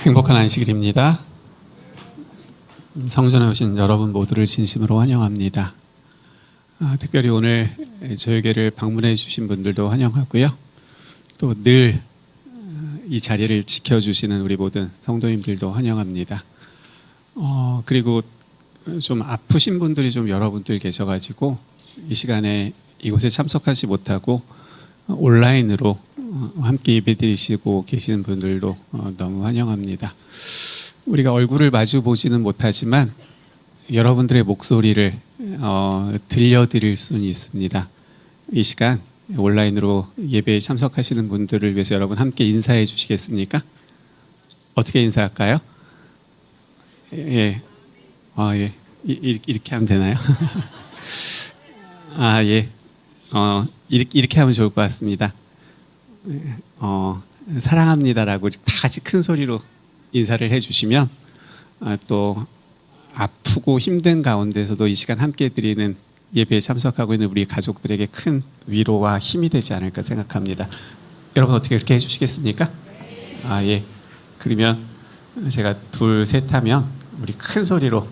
행복한 안식일입니다. 성전에 오신 여러분 모두를 진심으로 환영합니다. 특별히 오늘 저에게를 방문해 주신 분들도 환영하고요. 또 늘 이 자리를 지켜주시는 우리 모든 성도님들도 환영합니다. 그리고 좀 아프신 분들이 좀 여러분들 계셔가지고 이 시간에 이곳에 참석하지 못하고 온라인으로 함께 예배드리시고 계시는 분들도 너무 환영합니다. 우리가 얼굴을 마주 보지는 못하지만 여러분들의 목소리를 들려드릴 수는 있습니다. 이 시간 온라인으로 예배에 참석하시는 분들을 위해서 여러분 함께 인사해 주시겠습니까? 어떻게 인사할까요? 예, 예, 이렇게 하면 되나요? 예, 이렇게 하면 좋을 것 같습니다. 사랑합니다라고 다 같이 큰 소리로 인사를 해주시면 또 아프고 힘든 가운데서도 이 시간 함께 드리는 예배에 참석하고 있는 우리 가족들에게 큰 위로와 힘이 되지 않을까 생각합니다. 여러분 어떻게 그렇게 해주시겠습니까? 예. 그러면 제가 둘, 셋 하면 우리 큰 소리로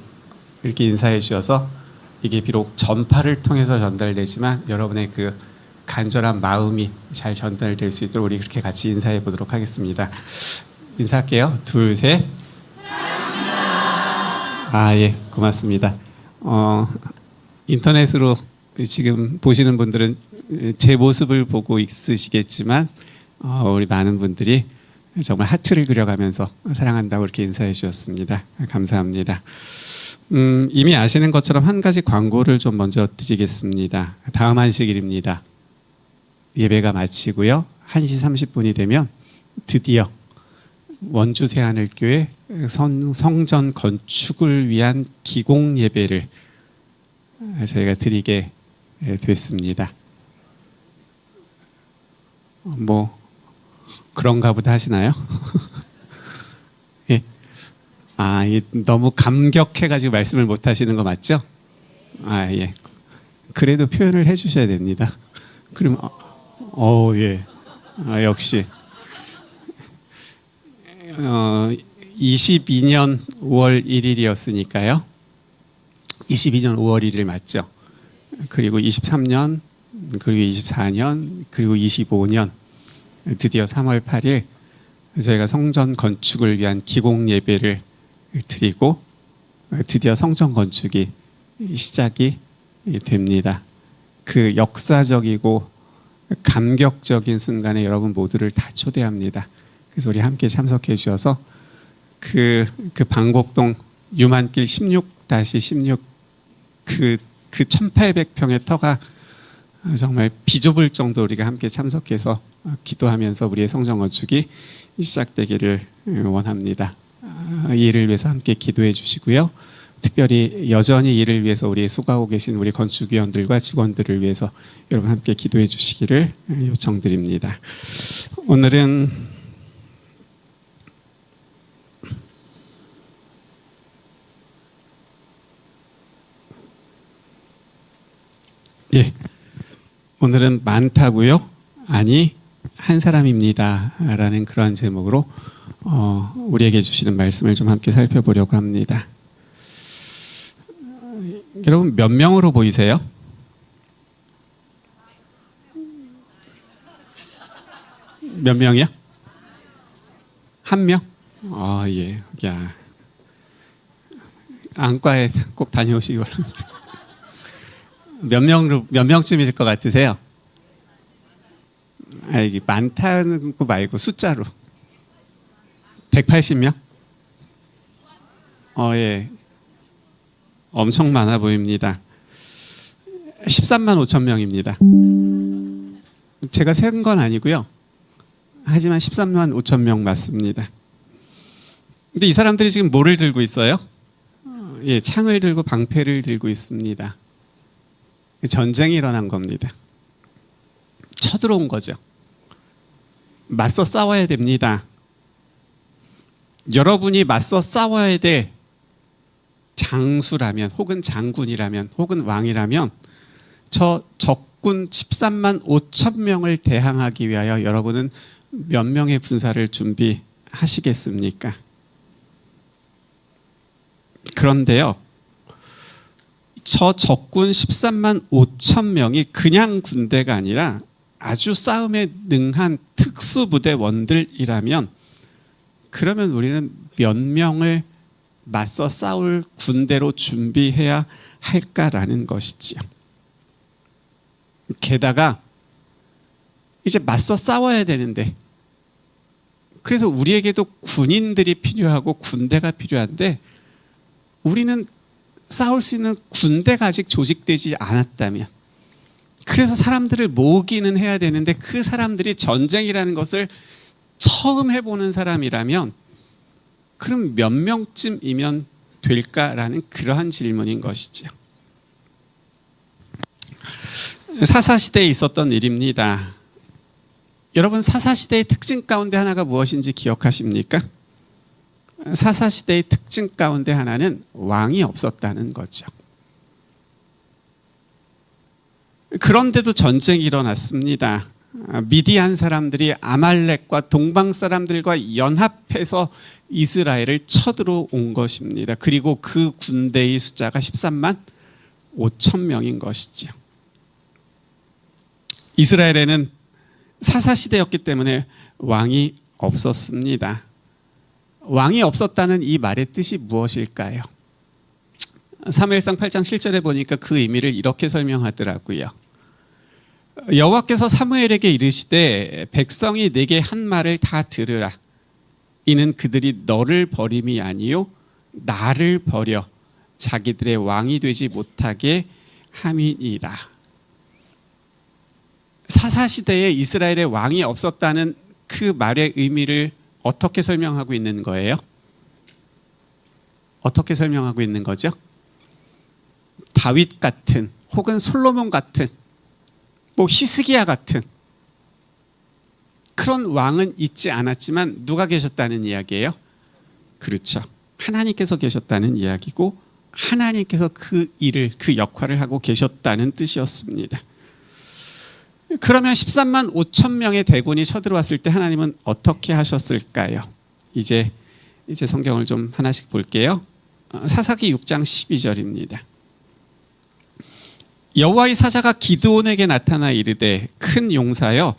이렇게 인사해 주셔서 이게 비록 전파를 통해서 전달되지만 여러분의 그 간절한 마음이 잘 전달될 수 있도록 우리 그렇게 같이 인사해 보도록 하겠습니다. 인사할게요. 둘, 셋. 사랑합니다. 예, 고맙습니다. 인터넷으로 지금 보시는 분들은 제 모습을 보고 있으시겠지만 우리 많은 분들이 정말 하트를 그려가면서 사랑한다고 이렇게 인사해 주셨습니다. 감사합니다. 이미 아시는 것처럼 한 가지 광고를 좀 먼저 드리겠습니다. 다음 안식일입니다. 예배가 마치고요. 1시 30분이 되면 드디어 원주 새하늘교회 성전 건축을 위한 기공 예배를 저희가 드리게 됐습니다. 뭐 그런가 보다 하시나요? 예. 너무 감격해가지고 말씀을 못 하시는 거 맞죠? 예. 그래도 표현을 해주셔야 됩니다. 그럼 예. 역시 22년 5월 1일이었으니까요. 22년 5월 1일 맞죠? 그리고 23년, 그리고 24년, 그리고 25년 드디어 3월 8일 저희가 성전 건축을 위한 기공 예배를 드리고 드디어 성전 건축이 시작이 됩니다. 그 역사적이고 감격적인 순간에 여러분 모두를 다 초대합니다. 그래서 우리 함께 참석해 주셔서 그 방곡동 유만길 16-16 그 1800평의 터가 정말 비좁을 정도로 우리가 함께 참석해서 기도하면서 우리의 성전 건축이 시작되기를 원합니다. 이 일을 위해서 함께 기도해 주시고요. 특별히 여전히 이를 위해서 우리 수고하고 계신 우리 건축위원들과 직원들을 위해서 여러분 함께 기도해 주시기를 요청드립니다. 오늘은 오늘은 많다고요? 아니 한 사람입니다 라는 그러한 제목으로 우리에게 주시는 말씀을 좀 함께 살펴보려고 합니다. 여러분 몇 명으로 보이세요? 몇 명이요? 한 명? 예. 야. 안과에 꼭 다녀오시기 바랍니다. 몇 명쯤일 것 같으세요? 이게 많다는 거 말고 숫자로 180명? 예. 엄청 많아 보입니다. 13만 5천 명입니다. 제가 센 건 아니고요. 하지만 13만 5천 명 맞습니다. 근데 이 사람들이 지금 뭐를 들고 있어요? 창을 들고 방패를 들고 있습니다. 전쟁이 일어난 겁니다. 쳐들어온 거죠. 맞서 싸워야 됩니다. 여러분이 맞서 싸워야 될 장수라면 혹은 장군이라면 혹은 왕이라면 저 적군 13만 5천 명을 대항하기 위하여 여러분은 몇 명의 군사를 준비해야 하시겠습니까? 그런데요, 저 적군 13만 5천 명이 그냥 군대가 아니라 아주 싸움에 능한 특수부대원들이라면, 그러면 우리는 몇 명을 맞서 싸울 군대로 준비해야 할까라는 것이지요. 게다가 이제 맞서 싸워야 되는데, 그래서 우리에게도 군인들이 필요하고 군대가 필요한데, 우리는 싸울 수 있는 군대가 아직 조직되지 않았다면, 그래서 사람들을 모으기는 해야 되는데, 그 사람들이 전쟁이라는 것을 처음 해보는 사람이라면 그럼 몇 명쯤이면 될까라는 그러한 질문인 것이죠. 사사시대에 있었던 일입니다. 여러분, 사사시대의 특징 가운데 하나가 무엇인지 기억하십니까? 사사시대의 특징 가운데 하나는 왕이 없었다는 거죠. 그런데도 전쟁이 일어났습니다. 미디안 사람들이 아말렉과 동방 사람들과 연합해서 이스라엘을 쳐들어온 것입니다. 그리고 그 군대의 숫자가 13만 5천 명인 것이죠. 이스라엘에는 사사시대였기 때문에 왕이 없었습니다. 왕이 없었다는 이 말의 뜻이 무엇일까요? 사무엘상 8장 7절에 보니까 그 의미를 이렇게 설명하더라고요. 여호와께서 사무엘에게 이르시되 백성이 내게 한 말을 다 들으라. 이는 그들이 너를 버림이 아니요 나를 버려 자기들의 왕이 되지 못하게 함이니라. 사사시대에 이스라엘의 왕이 없었다는 그 말의 의미를 어떻게 설명하고 있는 거예요? 어떻게 설명하고 있는 거죠? 다윗 같은, 혹은 솔로몬 같은, 히스기야 같은 그런 왕은 있지 않았지만 누가 계셨다는 이야기예요? 그렇죠. 하나님께서 계셨다는 이야기고, 하나님께서 그 일을, 그 역할을 하고 계셨다는 뜻이었습니다. 그러면 13만 5천 명의 대군이 쳐들어왔을 때 하나님은 어떻게 하셨을까요? 이제 성경을 좀 하나씩 볼게요. 사사기 6장 12절입니다. 여호와의 사자가 기드온에게 나타나 이르되 큰 용사여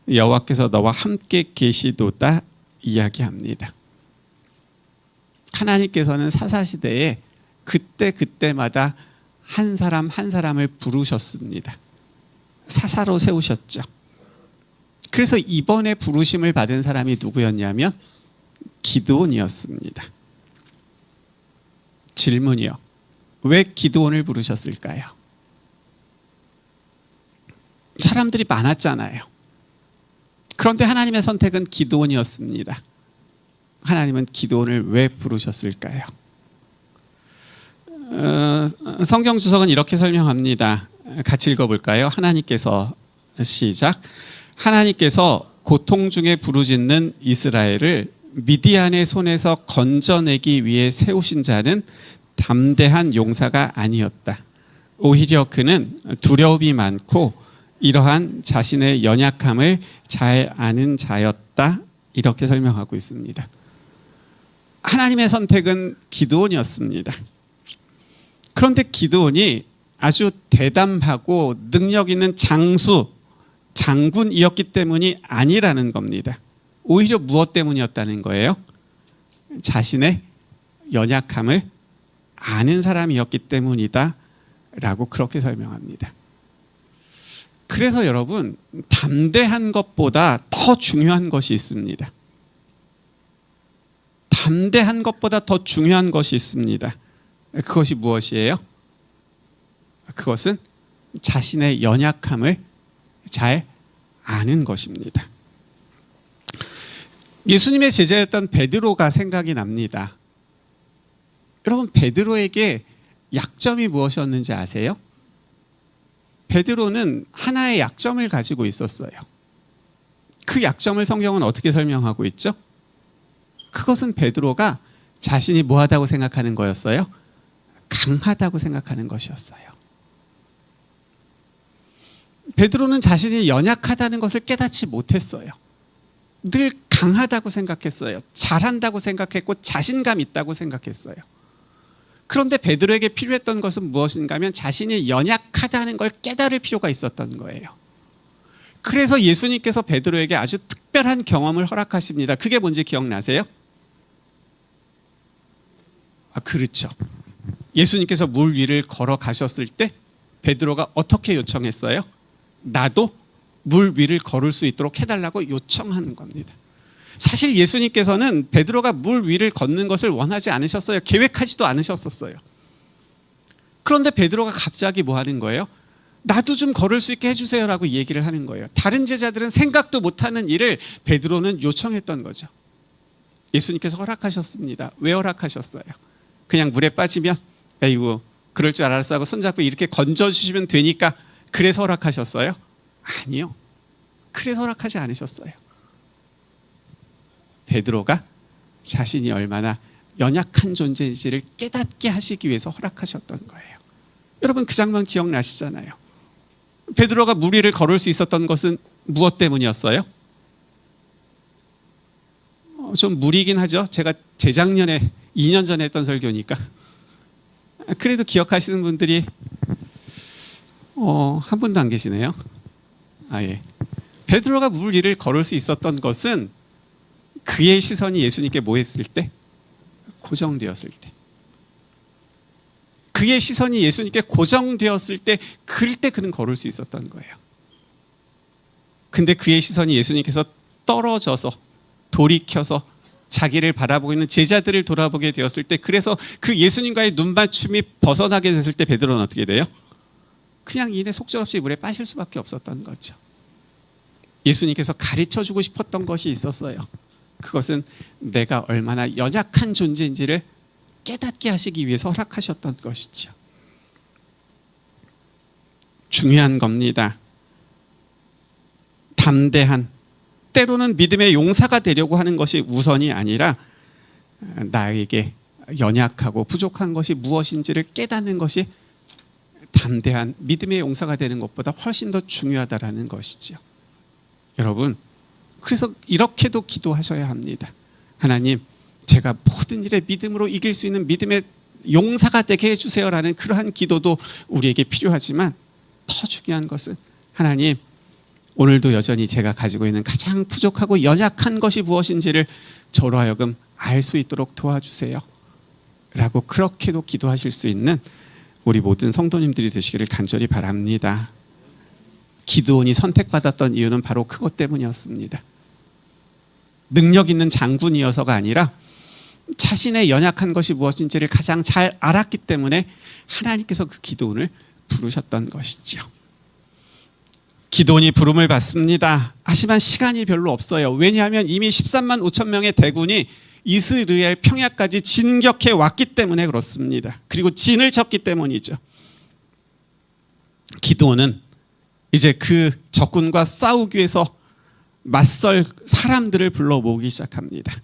여호와께서 너와 함께 계시도다 이야기합니다. 하나님께서는 사사시대에 그때마다 한 사람 한 사람을 부르셨습니다. 사사로 세우셨죠. 그래서 이번에 부르심을 받은 사람이 누구였냐면 기드온이었습니다. 질문이요. 왜 기드온을 부르셨을까요? 사람들이 많았잖아요. 그런데 하나님의 선택은 기드온이었습니다. 하나님은 기드온을 왜 부르셨을까요? 성경 주석은 이렇게 설명합니다. 같이 읽어볼까요? 하나님께서, 시작. 하나님께서 고통 중에 부르짖는 이스라엘을 미디안의 손에서 건져내기 위해 세우신 자는 담대한 용사가 아니었다. 오히려 그는 두려움이 많고 이러한 자신의 연약함을 잘 아는 자였다. 이렇게 설명하고 있습니다. 하나님의 선택은 기드온이었습니다. 그런데 기드온이 아주 대담하고 능력 있는 장군이었기 때문이 아니라는 겁니다. 오히려 무엇 때문이었다는 거예요? 자신의 연약함을 아는 사람이었기 때문이다 라고 그렇게 설명합니다. 그래서 여러분, 담대한 것보다 더 중요한 것이 있습니다. 담대한 것보다 더 중요한 것이 있습니다. 그것이 무엇이에요? 그것은 자신의 연약함을 잘 아는 것입니다. 예수님의 제자였던 베드로가 생각이 납니다. 여러분, 베드로에게 약점이 무엇이었는지 아세요? 베드로는 하나의 약점을 가지고 있었어요. 그 약점을 성경은 어떻게 설명하고 있죠? 그것은 베드로가 자신이 뭐하다고 생각하는 거였어요? 강하다고 생각하는 것이었어요. 베드로는 자신이 연약하다는 것을 깨닫지 못했어요. 늘 강하다고 생각했어요. 잘한다고 생각했고 자신감 있다고 생각했어요. 그런데 베드로에게 필요했던 것은 무엇인가 하면 자신이 연약하다는 걸 깨달을 필요가 있었던 거예요. 그래서 예수님께서 베드로에게 아주 특별한 경험을 허락하십니다. 그게 뭔지 기억나세요? 그렇죠. 예수님께서 물 위를 걸어가셨을 때 베드로가 어떻게 요청했어요? 나도 물 위를 걸을 수 있도록 해달라고 요청하는 겁니다. 사실 예수님께서는 베드로가 물 위를 걷는 것을 원하지 않으셨어요. 계획하지도 않으셨었어요. 그런데 베드로가 갑자기 뭐 하는 거예요? 나도 좀 걸을 수 있게 해주세요 라고 얘기를 하는 거예요. 다른 제자들은 생각도 못하는 일을 베드로는 요청했던 거죠. 예수님께서 허락하셨습니다. 왜 허락하셨어요? 그냥 물에 빠지면 에이구 그럴 줄 알았어 하고 손잡고 이렇게 건져주시면 되니까 그래서 허락하셨어요? 아니요. 그래서 허락하지 않으셨어요. 베드로가 자신이 얼마나 연약한 존재인지를 깨닫게 하시기 위해서 허락하셨던 거예요. 여러분 그 장면 기억나시잖아요. 베드로가 물 위를 걸을 수 있었던 것은 무엇 때문이었어요? 좀 무리긴 하죠. 제가 재작년에 2년 전에 했던 설교니까. 그래도 기억하시는 분들이 한 분도 안 계시네요. 예. 베드로가 물 위를 걸을 수 있었던 것은 그의 시선이 예수님께 뭐 했을 때? 고정되었을 때. 그의 시선이 예수님께 고정되었을 때 그럴 때 그는 걸을 수 있었던 거예요. 근데 그의 시선이 예수님께서 떨어져서 돌이켜서 자기를 바라보고 있는 제자들을 돌아보게 되었을 때 그래서 그 예수님과의 눈맞춤이 벗어나게 됐을 때 베드로는 어떻게 돼요? 그냥 이내 속절없이 물에 빠질 수밖에 없었던 거죠. 예수님께서 가르쳐주고 싶었던 것이 있었어요. 그것은 내가 얼마나 연약한 존재인지를 깨닫게 하시기 위해서 허락하셨던 것이죠. 중요한 겁니다. 담대한, 때로는 믿음의 용사가 되려고 하는 것이 우선이 아니라 나에게 연약하고 부족한 것이 무엇인지를 깨닫는 것이 담대한 믿음의 용사가 되는 것보다 훨씬 더 중요하다는 것이죠. 여러분, 그래서 이렇게도 기도하셔야 합니다. 하나님, 제가 모든 일에 믿음으로 이길 수 있는 믿음의 용사가 되게 해주세요라는 그러한 기도도 우리에게 필요하지만 더 중요한 것은 하나님, 오늘도 여전히 제가 가지고 있는 가장 부족하고 연약한 것이 무엇인지를 저로 하여금 알 수 있도록 도와주세요 라고 그렇게도 기도하실 수 있는 우리 모든 성도님들이 되시기를 간절히 바랍니다. 기드온이 선택받았던 이유는 바로 그것 때문이었습니다. 능력 있는 장군이어서가 아니라 자신의 연약한 것이 무엇인지를 가장 잘 알았기 때문에 하나님께서 그 기드온을 부르셨던 것이죠. 기드온이 부름을 받습니다. 하지만 시간이 별로 없어요. 왜냐하면 이미 13만 5천 명의 대군이 이스라엘 평야까지 진격해 왔기 때문에 그렇습니다. 그리고 진을 쳤기 때문이죠. 기드온은 이제 그 적군과 싸우기 위해서 맞설 사람들을 불러 모으기 시작합니다.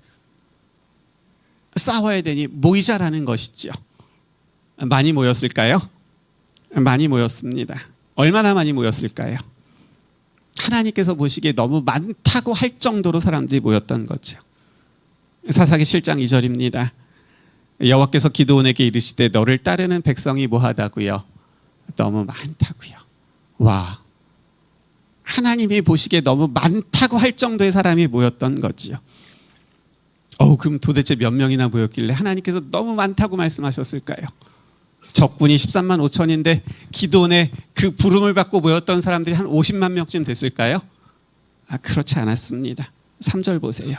싸워야 되니 모이자라는 것이죠. 많이 모였을까요? 많이 모였습니다. 얼마나 많이 모였을까요? 하나님께서 보시기에 너무 많다고 할 정도로 사람들이 모였던 거죠. 사사기 7장 2절입니다. 여호와께서 기드온에게 이르시되 너를 따르는 백성이 뭐하다고요? 너무 많다고요. 와, 하나님이 보시기에 너무 많다고 할 정도의 사람이 모였던 거지요. 그럼 도대체 몇 명이나 모였길래 하나님께서 너무 많다고 말씀하셨을까요? 적군이 13만 5천인데 기드온의 그 부름을 받고 모였던 사람들이 한 50만 명쯤 됐을까요? 그렇지 않았습니다. 3절 보세요.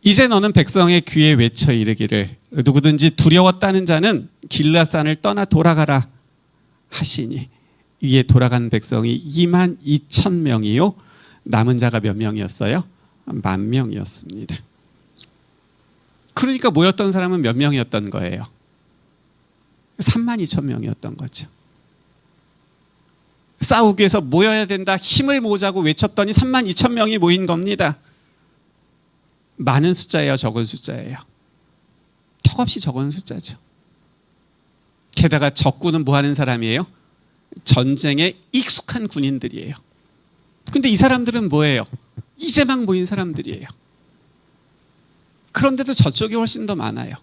이제 너는 백성의 귀에 외쳐 이르기를 누구든지 두려웠다는 자는 길라산을 떠나 돌아가라 하시니 이에 돌아간 백성이 2만 2천 명이요 남은 자가 몇 명이었어요? 10,000명이었습니다. 그러니까 모였던 사람은 몇 명이었던 거예요? 3만 2천 명이었던 거죠. 싸우기 위해서 모여야 된다, 힘을 모으자고 외쳤더니 3만 2천 명이 모인 겁니다. 많은 숫자예요, 적은 숫자예요? 턱없이 적은 숫자죠. 게다가 적군은 뭐 하는 사람이에요? 전쟁에 익숙한 군인들이에요. 근데 이 사람들은 뭐예요? 이제 막 모인 사람들이에요. 그런데도 저쪽이 훨씬 더 많아요.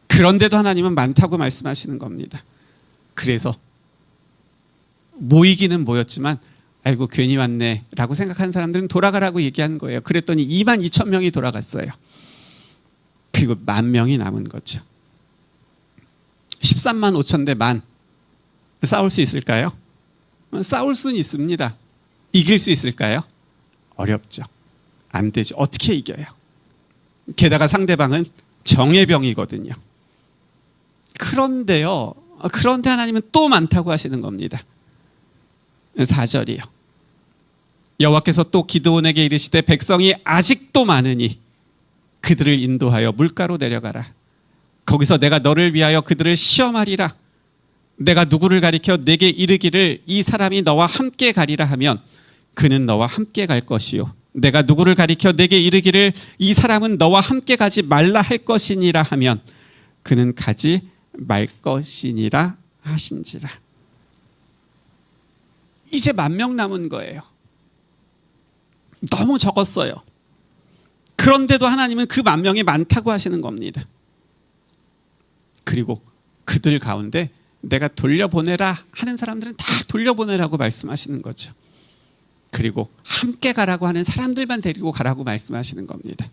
그런데도 하나님은 많다고 말씀하시는 겁니다. 그래서 모이기는 모였지만 아이고 괜히 왔네 라고 생각한 사람들은 돌아가라고 얘기한 거예요. 그랬더니 22,000명이 돌아갔어요. 그리고 10,000명이 남은 거죠. 13만 5천 대 만. 싸울 수 있을까요? 싸울 수는 있습니다. 이길 수 있을까요? 어렵죠. 안 되죠. 어떻게 이겨요? 게다가 상대방은 정예병이거든요. 그런데요. 그런데 하나님은 또 많다고 하시는 겁니다. 4절이요. 여호와께서 또 기드온에게 이르시되 백성이 아직도 많으니 그들을 인도하여 물가로 내려가라. 거기서 내가 너를 위하여 그들을 시험하리라. 내가 누구를 가리켜 내게 이르기를 이 사람이 너와 함께 가리라 하면 그는 너와 함께 갈 것이요. 내가 누구를 가리켜 내게 이르기를 이 사람은 너와 함께 가지 말라 할 것이니라 하면 그는 가지 말 것이니라 하신지라. 이제 10,000명 남은 거예요. 너무 적었어요. 그런데도 하나님은 그 10,000명이 많다고 하시는 겁니다. 그리고 그들 가운데 내가 돌려보내라 하는 사람들은 다 돌려보내라고 말씀하시는 거죠. 그리고 함께 가라고 하는 사람들만 데리고 가라고 말씀하시는 겁니다.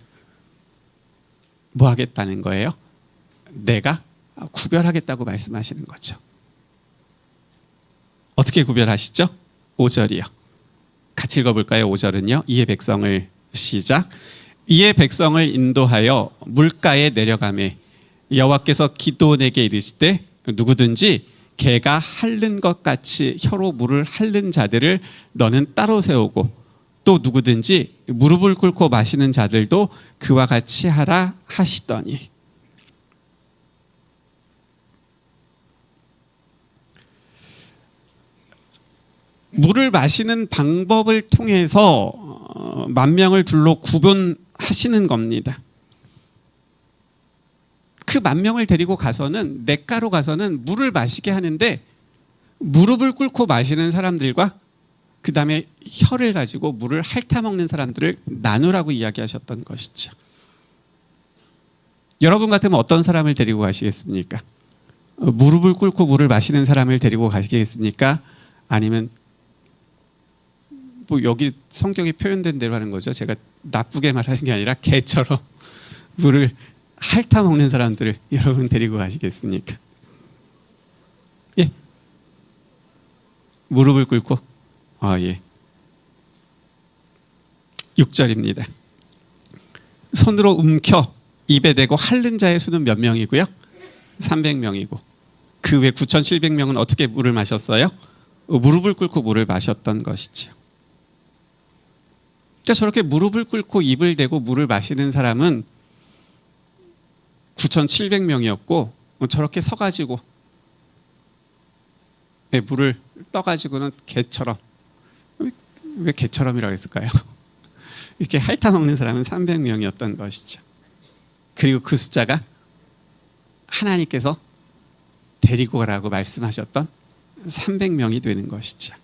뭐 하겠다는 거예요? 내가 구별하겠다고 말씀하시는 거죠. 어떻게 구별하시죠? 5절이요. 같이 읽어볼까요? 5절은요. 이에 백성을 시작. 이에 백성을 인도하여 물가에 내려가매 여호와께서 기드온에게 이르시되 누구든지 개가 핥는 것 같이 혀로 물을 핥는 자들을 너는 따로 세우고 또 누구든지 무릎을 꿇고 마시는 자들도 그와 같이 하라 하시더니. 물을 마시는 방법을 통해서 10,000명을 둘로 구분하시는 겁니다. 그 10,000명을 데리고 가서는 냇가로 가서는 물을 마시게 하는데 무릎을 꿇고 마시는 사람들과 그 다음에 혀를 가지고 물을 핥아먹는 사람들을 나누라고 이야기하셨던 것이죠. 여러분 같으면 어떤 사람을 데리고 가시겠습니까? 무릎을 꿇고 물을 마시는 사람을 데리고 가시겠습니까? 아니면 뭐 여기 성경에 표현된 대로 하는 거죠. 제가 나쁘게 말하는 게 아니라 개처럼 물을 핥아먹는 사람들을 여러분 데리고 가시겠습니까? 예. 무릎을 꿇고. 예. 6절입니다. 손으로 움켜 입에 대고 핥는 자의 수는 몇 명이고요? 300명이고 그 외 9,700명은 어떻게 물을 마셨어요? 무릎을 꿇고 물을 마셨던 것이죠. 그러니까 저렇게 무릎을 꿇고 입을 대고 물을 마시는 사람은 9,700명이었고 저렇게 서가지고 물을 떠가지고는 개처럼, 왜 개처럼이라고 했을까요? 이렇게 핥아먹는 사람은 300명이었던 것이죠. 그리고 그 숫자가 하나님께서 데리고 가라고 말씀하셨던 300명이 되는 것이죠.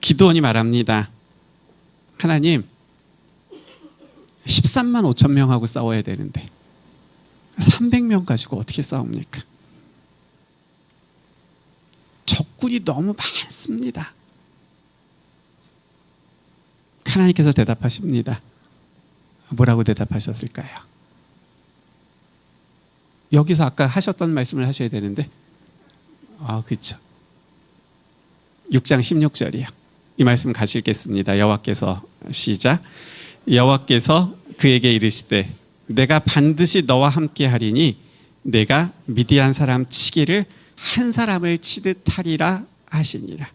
기드온이 말합니다. 하나님 13만 5천 명하고 싸워야 되는데 300명 가지고 어떻게 싸웁니까? 적군이 너무 많습니다. 하나님께서 대답하십니다. 뭐라고 대답하셨을까요? 여기서 아까 하셨던 말씀을 하셔야 되는데 그렇죠. 6장 16절이요. 이 말씀 같이 읽겠습니다. 여호와께서 시작. 여호와께서 그에게 이르시되 내가 반드시 너와 함께 하리니 내가 미디안 사람 치기를 한 사람을 치듯 하리라 하시니라.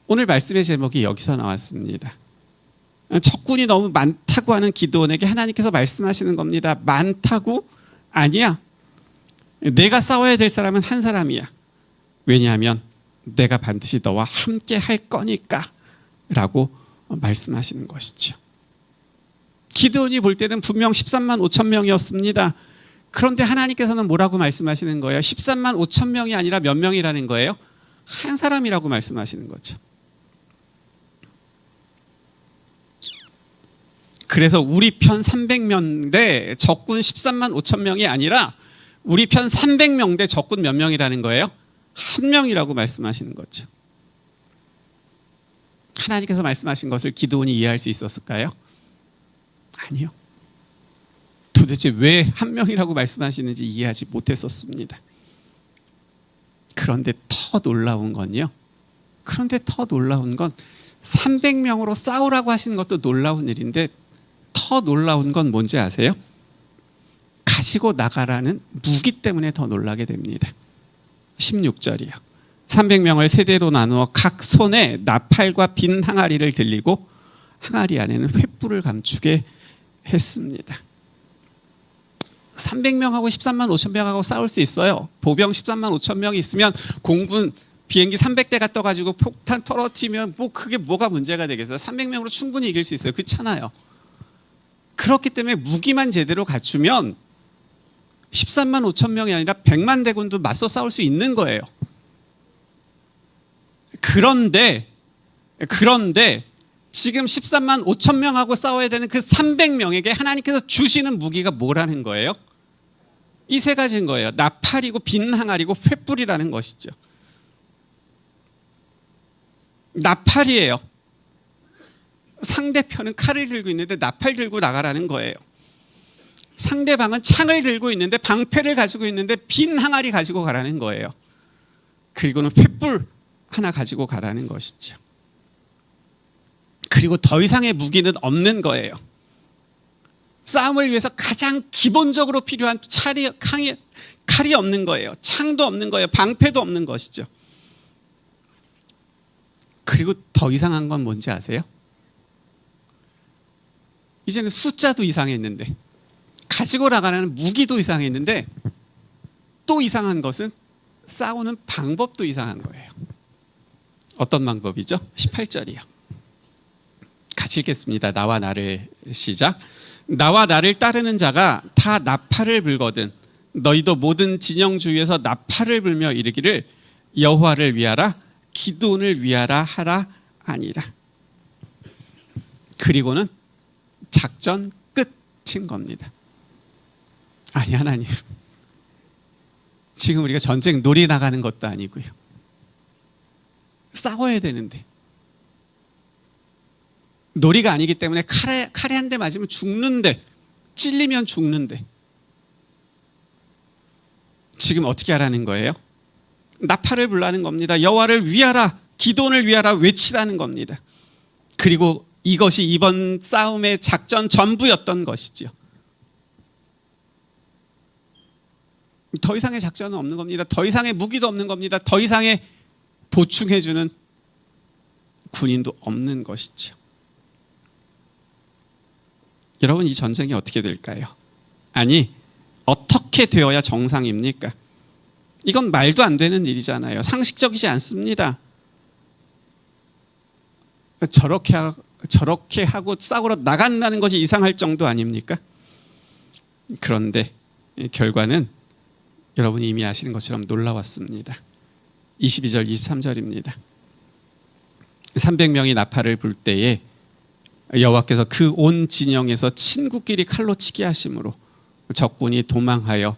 오늘 말씀의 제목이 여기서 나왔습니다. 적군이 너무 많다고 하는 기드온에게 하나님께서 말씀하시는 겁니다. 많다고? 아니야. 내가 싸워야 될 사람은 한 사람이야. 왜냐하면 내가 반드시 너와 함께 할 거니까 라고 말씀하시는 것이죠. 기드온이 볼 때는 분명 13만 5천 명이었습니다. 그런데 하나님께서는 뭐라고 말씀하시는 거예요? 13만 5천 명이 아니라 몇 명이라는 거예요? 한 사람이라고 말씀하시는 거죠. 그래서 우리 편 300명 대 적군 13만 5천 명이 아니라 우리 편 300명 대 적군 몇 명이라는 거예요? 한 명이라고 말씀하시는 거죠. 하나님께서 말씀하신 것을 기드온이 이해할 수 있었을까요? 아니요. 도대체 왜 한 명이라고 말씀하시는지 이해하지 못했었습니다. 그런데 더 놀라운 건요. 300명으로 싸우라고 하시는 것도 놀라운 일인데 더 놀라운 건 뭔지 아세요? 가지고 나가라는 무기 때문에 더 놀라게 됩니다. 16절이요. 300명을 세대로 나누어 각 손에 나팔과 빈 항아리를 들리고 항아리 안에는 횃불을 감추게 했습니다. 300명하고 13만 5천 명하고 싸울 수 있어요. 보병 13만 5천 명이 있으면 공군 비행기 300대가 떠가지고 폭탄 떨어뜨리면 그게 뭐가 문제가 되겠어요? 300명으로 충분히 이길 수 있어요. 그렇잖아요. 그렇기 때문에 무기만 제대로 갖추면 13만 5천 명이 아니라 100만 대군도 맞서 싸울 수 있는 거예요. 그런데 지금 13만 5천 명하고 싸워야 되는 그 300명에게 하나님께서 주시는 무기가 뭐라는 거예요? 이 세 가지인 거예요. 나팔이고 빈 항아리고 횃불이라는 것이죠. 나팔이에요. 상대편은 칼을 들고 있는데 나팔 들고 나가라는 거예요. 상대방은 창을 들고 있는데 방패를 가지고 있는데 빈 항아리 가지고 가라는 거예요. 그리고는 횃불 하나 가지고 가라는 것이죠. 그리고 더 이상의 무기는 없는 거예요. 싸움을 위해서 가장 기본적으로 필요한 칼이 없는 거예요. 창도 없는 거예요. 방패도 없는 것이죠. 그리고 더 이상한 건 뭔지 아세요? 이제는 숫자도 이상했는데 가지고 나가는 무기도 이상했는데 또 이상한 것은 싸우는 방법도 이상한 거예요. 어떤 방법이죠? 18절이요. 같이 읽겠습니다. 나와 나를 시작. 나와 나를 따르는 자가 다 나팔을 불거든 너희도 모든 진영 주위에서 나팔을 불며 이르기를 여호와를 위하라 기드온을 위하라 하라 아니라. 그리고는 작전 끝인 겁니다. 아니 하나님, 지금 우리가 전쟁 놀이 나가는 것도 아니고요. 싸워야 되는데 놀이가 아니기 때문에 칼에 한 대 맞으면 죽는데, 찔리면 죽는데 지금 어떻게 하라는 거예요? 나팔을 불라는 겁니다. 여호와를 위하라, 기드온을 위하라 외치라는 겁니다. 그리고 이것이 이번 싸움의 작전 전부였던 것이죠. 더 이상의 작전은 없는 겁니다. 더 이상의 무기도 없는 겁니다. 더 이상의 보충해주는 군인도 없는 것이죠. 여러분, 이 전쟁이 어떻게 될까요? 아니, 어떻게 되어야 정상입니까? 이건 말도 안 되는 일이잖아요. 상식적이지 않습니다. 저렇게 하고 싸우러 나간다는 것이 이상할 정도 아닙니까? 그런데 결과는 여러분이 이미 아시는 것처럼 놀라웠습니다. 22절 23절입니다. 300명이 나팔을 불 때에 여호와께서 그 온 진영에서 친구끼리 칼로 치게 하심으로 적군이 도망하여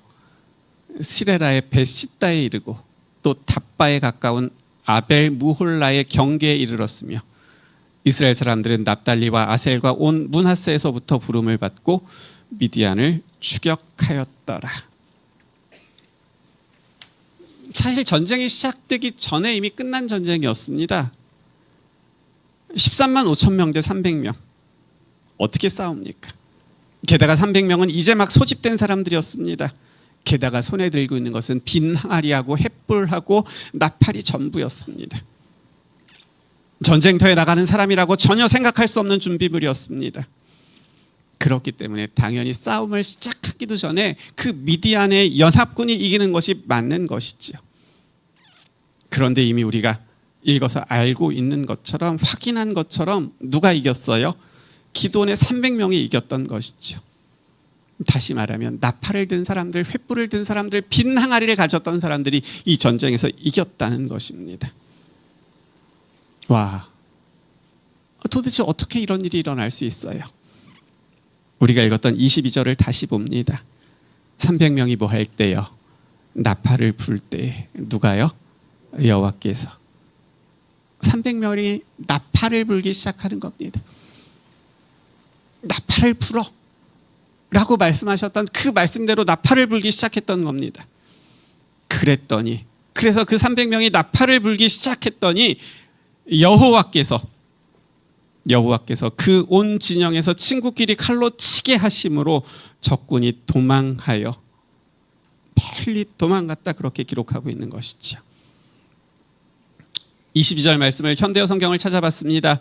시레라의 벳시다에 이르고 또 답바에 가까운 아벨 무홀라의 경계에 이르렀으며 이스라엘 사람들은 납달리와 아셀과 온 므낫세에서부터 부름을 받고 미디안을 추격하였더라. 사실 전쟁이 시작되기 전에 이미 끝난 전쟁이었습니다. 13만 5천 명 대 300명. 어떻게 싸웁니까? 게다가 300명은 이제 막 소집된 사람들이었습니다. 게다가 손에 들고 있는 것은 빈 항아리하고 횃불하고 나팔이 전부였습니다. 전쟁터에 나가는 사람이라고 전혀 생각할 수 없는 준비물이었습니다. 그렇기 때문에 당연히 싸움을 시작하기도 전에 그 미디안의 연합군이 이기는 것이 맞는 것이지요. 그런데 이미 우리가 읽어서 알고 있는 것처럼, 확인한 것처럼 누가 이겼어요? 기드온의 300명이 이겼던 것이죠. 다시 말하면 나팔을 든 사람들, 횃불을 든 사람들, 빈 항아리를 가졌던 사람들이 이 전쟁에서 이겼다는 것입니다. 와, 도대체 어떻게 이런 일이 일어날 수 있어요? 우리가 읽었던 22절을 다시 봅니다. 300명이 뭐 할 때요? 나팔을 불 때. 누가요? 여호와께서. 300명이 나팔을 불기 시작하는 겁니다. 나팔을 불어 라고 말씀하셨던 그 말씀대로 나팔을 불기 시작했던 겁니다. 그래서 그 300명이 나팔을 불기 시작했더니 여호와께서 그 온 진영에서 친구끼리 칼로 치게 하심으로 적군이 도망하여 멀리 도망갔다, 그렇게 기록하고 있는 것이죠. 22절 말씀을 현대어 성경을 찾아봤습니다.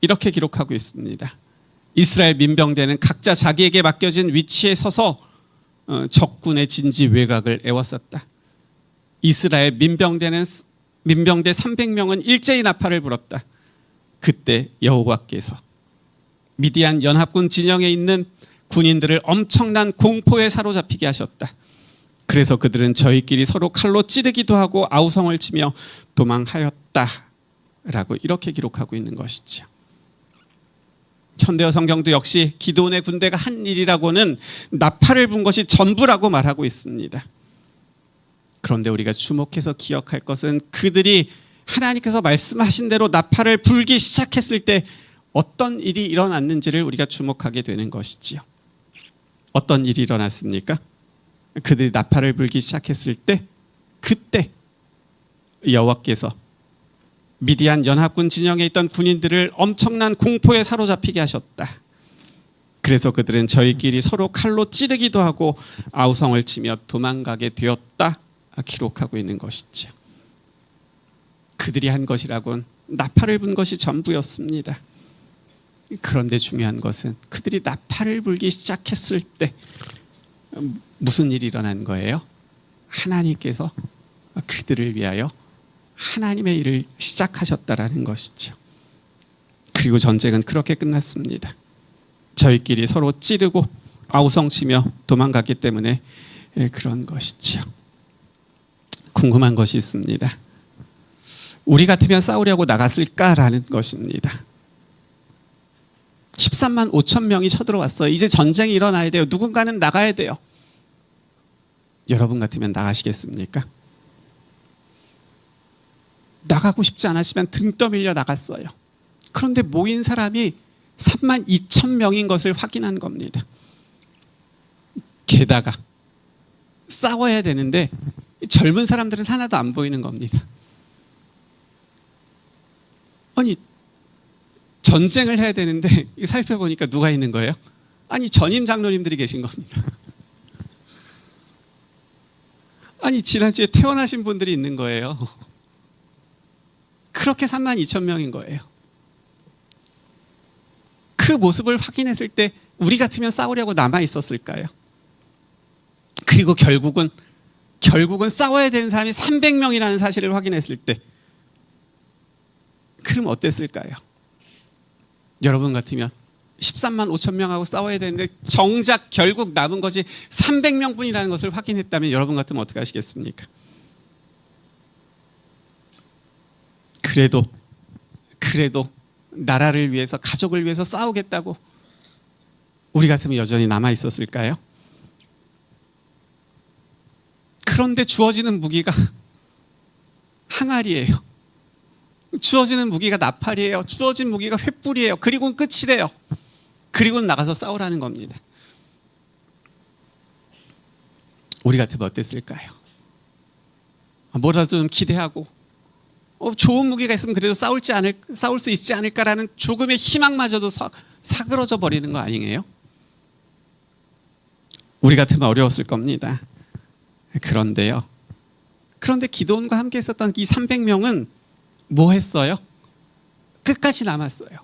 이렇게 기록하고 있습니다. 이스라엘 민병대는 각자 자기에게 맡겨진 위치에 서서 적군의 진지 외곽을 애웠었다. 이스라엘 민병대 300명은 일제히 나팔을 불었다. 그때 여호와께서 미디안 연합군 진영에 있는 군인들을 엄청난 공포에 사로잡히게 하셨다. 그래서 그들은 저희끼리 서로 칼로 찌르기도 하고 아우성을 치며 도망하였다 라고 이렇게 기록하고 있는 것이죠. 현대어 성경도 역시 기드온의 군대가 한 일이라고는 나팔을 분 것이 전부라고 말하고 있습니다. 그런데 우리가 주목해서 기억할 것은 그들이 하나님께서 말씀하신 대로 나팔을 불기 시작했을 때 어떤 일이 일어났는지를 우리가 주목하게 되는 것이지요. 어떤 일이 일어났습니까? 그들이 나팔을 불기 시작했을 때 그때 여호와께서 미디안 연합군 진영에 있던 군인들을 엄청난 공포에 사로잡히게 하셨다. 그래서 그들은 저희끼리 서로 칼로 찌르기도 하고 아우성을 치며 도망가게 되었다 기록하고 있는 것이죠. 그들이 한 것이라곤 나팔을 분 것이 전부였습니다. 그런데 중요한 것은 그들이 나팔을 불기 시작했을 때 무슨 일이 일어난 거예요? 하나님께서 그들을 위하여 하나님의 일을 시작하셨다라는 것이죠. 그리고 전쟁은 그렇게 끝났습니다. 저희끼리 서로 찌르고 아우성치며 도망갔기 때문에 그런 것이죠. 궁금한 것이 있습니다. 우리 같으면 싸우려고 나갔을까라는 것입니다. 13만 5천 명이 쳐들어왔어요. 이제 전쟁이 일어나야 돼요. 누군가는 나가야 돼요. 여러분 같으면 나가시겠습니까? 나가고 싶지 않았지만 등 떠밀려 나갔어요. 그런데 모인 사람이 3만 2천 명인 것을 확인한 겁니다. 게다가 싸워야 되는데 젊은 사람들은 하나도 안 보이는 겁니다. 아니, 전쟁을 해야 되는데 살펴보니까 누가 있는 거예요? 아니, 전임 장로님들이 계신 겁니다. 아니, 지난주에 퇴원하신 분들이 있는 거예요. 그렇게 3만 2천 명인 거예요. 그 모습을 확인했을 때 우리 같으면 싸우려고 남아 있었을까요? 그리고 결국은 싸워야 되는 사람이 300명이라는 사실을 확인했을 때 그럼 어땠을까요? 여러분 같으면 13만 5천 명하고 싸워야 되는데 정작 결국 남은 것이 300명뿐이라는 것을 확인했다면 여러분 같으면 어떻게 하시겠습니까? 그래도 나라를 위해서, 가족을 위해서 싸우겠다고 우리 같으면 여전히 남아 있었을까요? 그런데 주어지는 무기가 항아리예요. 주어지는 무기가 나팔이에요. 주어진 무기가 횃불이에요. 그리고는 끝이래요. 그리고는 나가서 싸우라는 겁니다. 우리 같으면 어땠을까요? 뭐라도 좀 기대하고 좋은 무기가 있으면 그래도 싸울 수 있지 않을까라는 조금의 희망마저도 사그러져 버리는 거 아니에요? 우리 같으면 어려웠을 겁니다. 그런데 기드온과 함께 있었던 이 300명은 뭐 했어요? 끝까지 남았어요.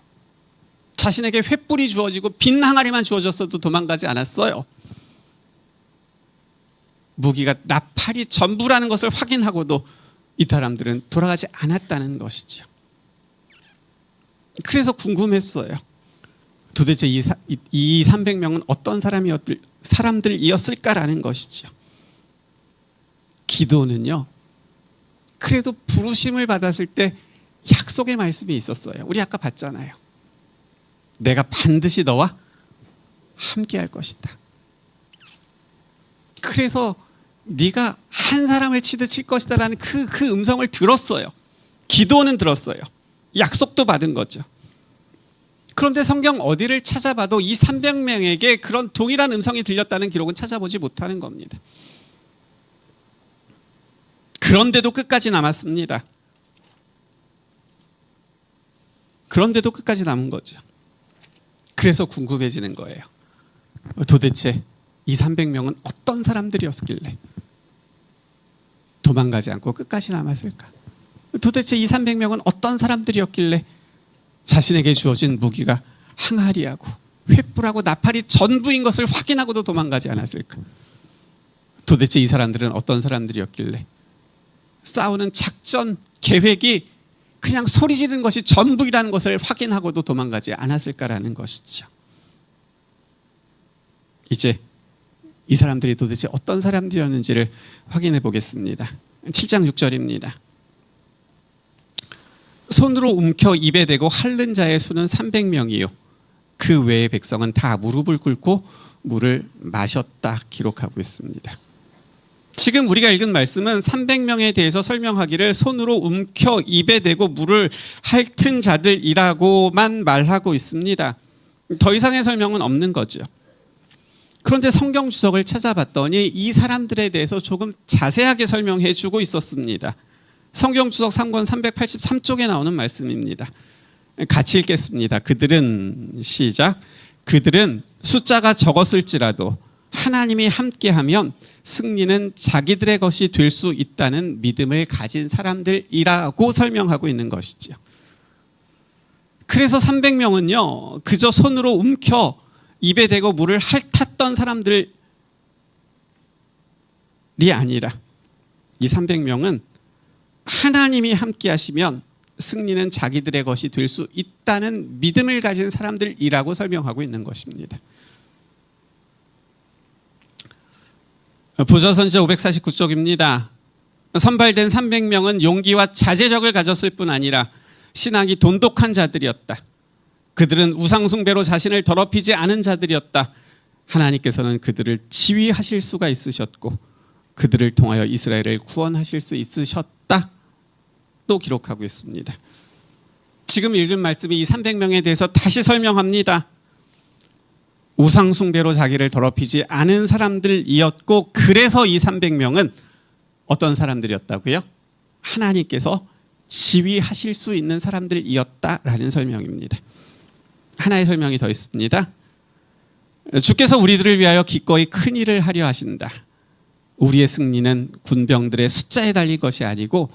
자신에게 횃불이 주어지고 빈 항아리만 주어졌어도 도망가지 않았어요. 무기가 나팔이 전부라는 것을 확인하고도 이 사람들은 돌아가지 않았다는 것이죠. 그래서 궁금했어요. 도대체 이 300명은 어떤 사람들이었을까라는 것이죠. 기도는요, 그래도 부르심을 받았을 때 약속의 말씀이 있었어요. 우리 아까 봤잖아요. 내가 반드시 너와 함께할 것이다. 그래서 네가 한 사람을 치듯 칠 것이다라는 그 음성을 들었어요. 기도는 들었어요. 약속도 받은 거죠. 그런데 성경 어디를 찾아봐도 이 300명에게 그런 동일한 음성이 들렸다는 기록은 찾아보지 못하는 겁니다. 그런데도 끝까지 남았습니다. 그런데도 끝까지 남은 거죠. 그래서 궁금해지는 거예요. 도대체 이 300명은 어떤 사람들이었길래 도망가지 않고 끝까지 남았을까? 도대체 이 300명은 어떤 사람들이었길래 자신에게 주어진 무기가 항아리하고 횃불하고 나팔이 전부인 것을 확인하고도 도망가지 않았을까? 도대체 이 사람들은 어떤 사람들이었길래 싸우는 작전 계획이 그냥 소리 지르는 것이 전부이라는 것을 확인하고도 도망가지 않았을까라는 것이죠. 이제 이 사람들이 도대체 어떤 사람들이었는지를 확인해 보겠습니다. 7장 6절입니다. 손으로 움켜 입에 대고 핥는 자의 수는 300명이요. 그 외의 백성은 다 무릎을 꿇고 물을 마셨다 기록하고 있습니다. 지금 우리가 읽은 말씀은 300명에 대해서 설명하기를 손으로 움켜 입에 대고 물을 핥은 자들이라고만 말하고 있습니다. 더 이상의 설명은 없는 거죠. 그런데 성경 주석을 찾아봤더니 이 사람들에 대해서 조금 자세하게 설명해 주고 있었습니다. 성경 주석 3권 383쪽에 나오는 말씀입니다. 같이 읽겠습니다. 그들은 시작. 그들은 숫자가 적었을지라도 하나님이 함께하면 승리는 자기들의 것이 될 수 있다는 믿음을 가진 사람들이라고 설명하고 있는 것이죠. 그래서 300명은요 그저 손으로 움켜 입에 대고 물을 핥았던 사람들이 아니라 이 300명은 하나님이 함께 하시면 승리는 자기들의 것이 될 수 있다는 믿음을 가진 사람들이라고 설명하고 있는 것입니다. 부조선지자 549쪽입니다. 선발된 300명은 용기와 자제력을 가졌을 뿐 아니라 신앙이 돈독한 자들이었다. 그들은 우상숭배로 자신을 더럽히지 않은 자들이었다. 하나님께서는 그들을 지휘하실 수가 있으셨고 그들을 통하여 이스라엘을 구원하실 수 있으셨다. 또 기록하고 있습니다. 지금 읽은 말씀이 이 300명에 대해서 다시 설명합니다. 우상숭배로 자기를 더럽히지 않은 사람들이었고 그래서 이 300명은 어떤 사람들이었다고요? 하나님께서 지휘하실 수 있는 사람들이었다라는 설명입니다. 하나의 설명이 더 있습니다. 주께서 우리들을 위하여 기꺼이 큰 일을 하려 하신다. 우리의 승리는 군병들의 숫자에 달린 것이 아니고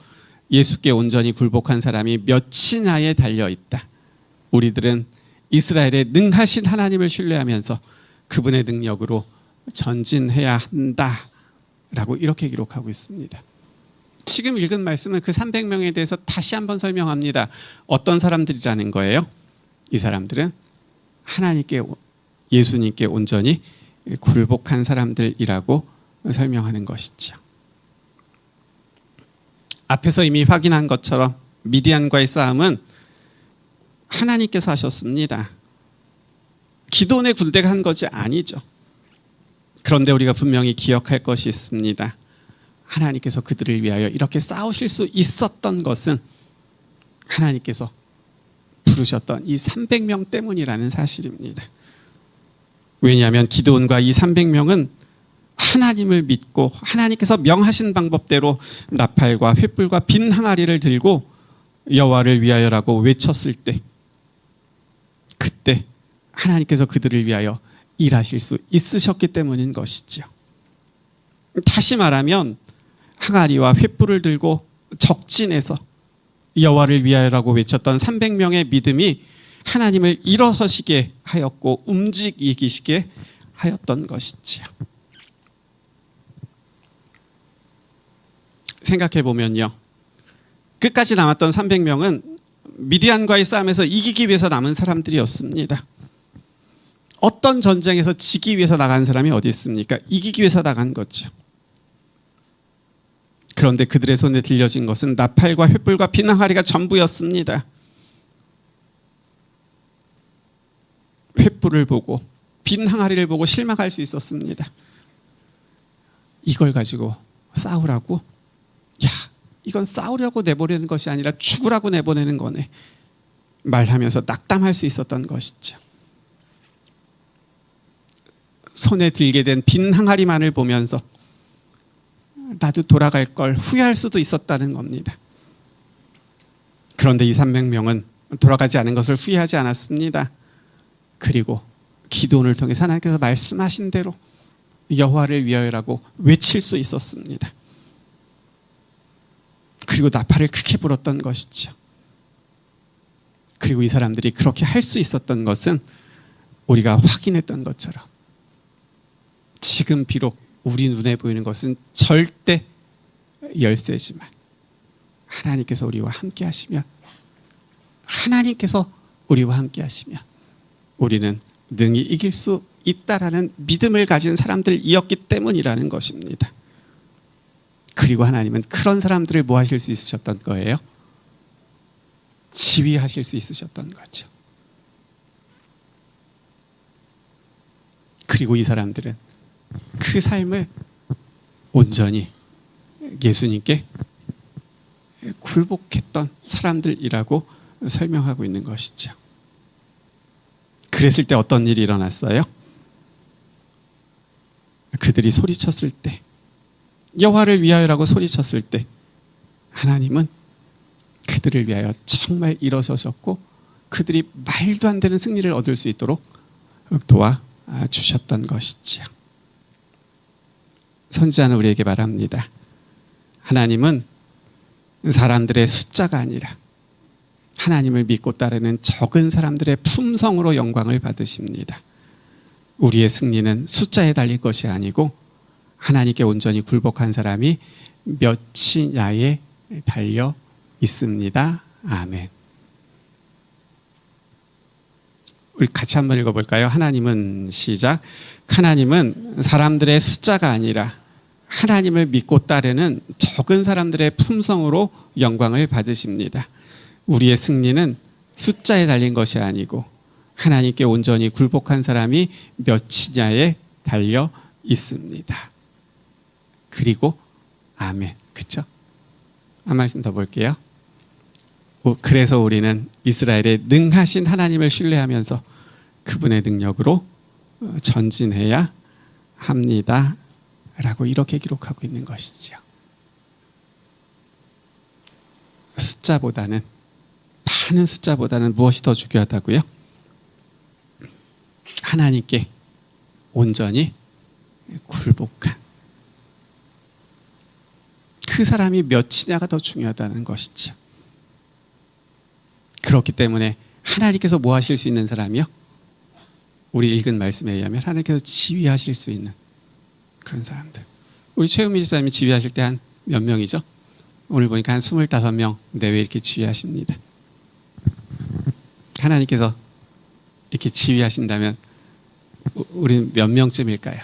예수께 온전히 굴복한 사람이 몇이나에 달려 있다. 우리들은 이스라엘의 능하신 하나님을 신뢰하면서 그분의 능력으로 전진해야 한다라고 이렇게 기록하고 있습니다. 지금 읽은 말씀은 그 300명에 대해서 다시 한번 설명합니다. 어떤 사람들이라는 거예요? 이 사람들은 하나님께 예수님께 온전히 굴복한 사람들이라고 설명하는 것이죠. 앞에서 이미 확인한 것처럼 미디안과의 싸움은 하나님께서 하셨습니다. 기도원의 군대가 한 것이 아니죠. 그런데 우리가 분명히 기억할 것이 있습니다. 하나님께서 그들을 위하여 이렇게 싸우실 수 있었던 것은 하나님께서 부르셨던 이 300명 때문이라는 사실입니다. 왜냐하면 기드온과 이 300명은 하나님을 믿고 하나님께서 명하신 방법대로 나팔과 횃불과 빈 항아리를 들고 여호와를 위하여라고 외쳤을 때 그때 하나님께서 그들을 위하여 일하실 수 있으셨기 때문인 것이죠. 다시 말하면 항아리와 횃불을 들고 적진에서 여호와를 위하여라고 외쳤던 300명의 믿음이 하나님을 일어서시게 하였고 움직이시게 하였던 것이지요. 생각해 보면요, 끝까지 남았던 300명은 미디안과의 싸움에서 이기기 위해서 남은 사람들이었습니다. 어떤 전쟁에서 지기 위해서 나간 사람이 어디 있습니까? 이기기 위해서 나간 거죠. 그런데 그들의 손에 들려진 것은 나팔과 횃불과 빈 항아리가 전부였습니다. 횃불을 보고 빈 항아리를 보고 실망할 수 있었습니다. 이걸 가지고 싸우라고? 야, 이건 싸우려고 내보내는 것이 아니라 죽으라고 내보내는 거네. 말하면서 낙담할 수 있었던 것이죠. 손에 들게 된 빈 항아리만을 보면서 나도 돌아갈 걸 후회할 수도 있었다는 겁니다. 그런데 이 300명은 돌아가지 않은 것을 후회하지 않았습니다. 그리고 기도원을 통해 하나님께서 말씀하신 대로 여호와를 위하여라고 외칠 수 있었습니다. 그리고 나팔을 크게 불었던 것이죠. 그리고 이 사람들이 그렇게 할 수 있었던 것은 우리가 확인했던 것처럼 지금 비록 우리 눈에 보이는 것은 절대 열쇠지만 하나님께서 우리와 함께 하시면, 하나님께서 우리와 함께 하시면 우리는 능히 이길 수 있다라는 믿음을 가진 사람들이었기 때문이라는 것입니다. 그리고 하나님은 그런 사람들을 뭐 하실 수 있으셨던 거예요? 지휘하실 수 있으셨던 거죠. 그리고 이 사람들은 그 삶을 온전히 예수님께 굴복했던 사람들이라고 설명하고 있는 것이죠. 그랬을 때 어떤 일이 일어났어요? 그들이 소리쳤을 때, 여호와를 위하여라고 소리쳤을 때 하나님은 그들을 위하여 정말 일어서셨고 그들이 말도 안 되는 승리를 얻을 수 있도록 도와주셨던 것이지요. 선지자는 우리에게 말합니다. 하나님은 사람들의 숫자가 아니라 하나님을 믿고 따르는 적은 사람들의 품성으로 영광을 받으십니다. 우리의 승리는 숫자에 달릴 것이 아니고 하나님께 온전히 굴복한 사람이 몇이냐에 달려 있습니다. 아멘. 우리 같이 한번 읽어볼까요? 하나님은 시작. 하나님은 사람들의 숫자가 아니라 하나님을 믿고 따르는 적은 사람들의 품성으로 영광을 받으십니다. 우리의 승리는 숫자에 달린 것이 아니고 하나님께 온전히 굴복한 사람이 몇이냐에 달려 있습니다. 그리고 아멘. 그렇죠? 한 말씀 더 볼게요. 그래서 우리는 이스라엘의 능하신 하나님을 신뢰하면서 그분의 능력으로 전진해야 합니다. 라고 이렇게 기록하고 있는 것이죠. 숫자보다는, 많은 숫자보다는 무엇이 더 중요하다고요? 하나님께 온전히 굴복한 그 사람이 몇이냐가 더 중요하다는 것이죠. 그렇기 때문에 하나님께서 뭐 하실 수 있는 사람이요? 우리 읽은 말씀에 의하면 하나님께서 지휘하실 수 있는 그런 사람들. 우리 최은미 집사님이 지휘하실 때 한 몇 명이죠? 오늘 보니까 한 25명 내외 이렇게 지휘하십니다. 하나님께서 이렇게 지휘하신다면 우리는 몇 명쯤일까요?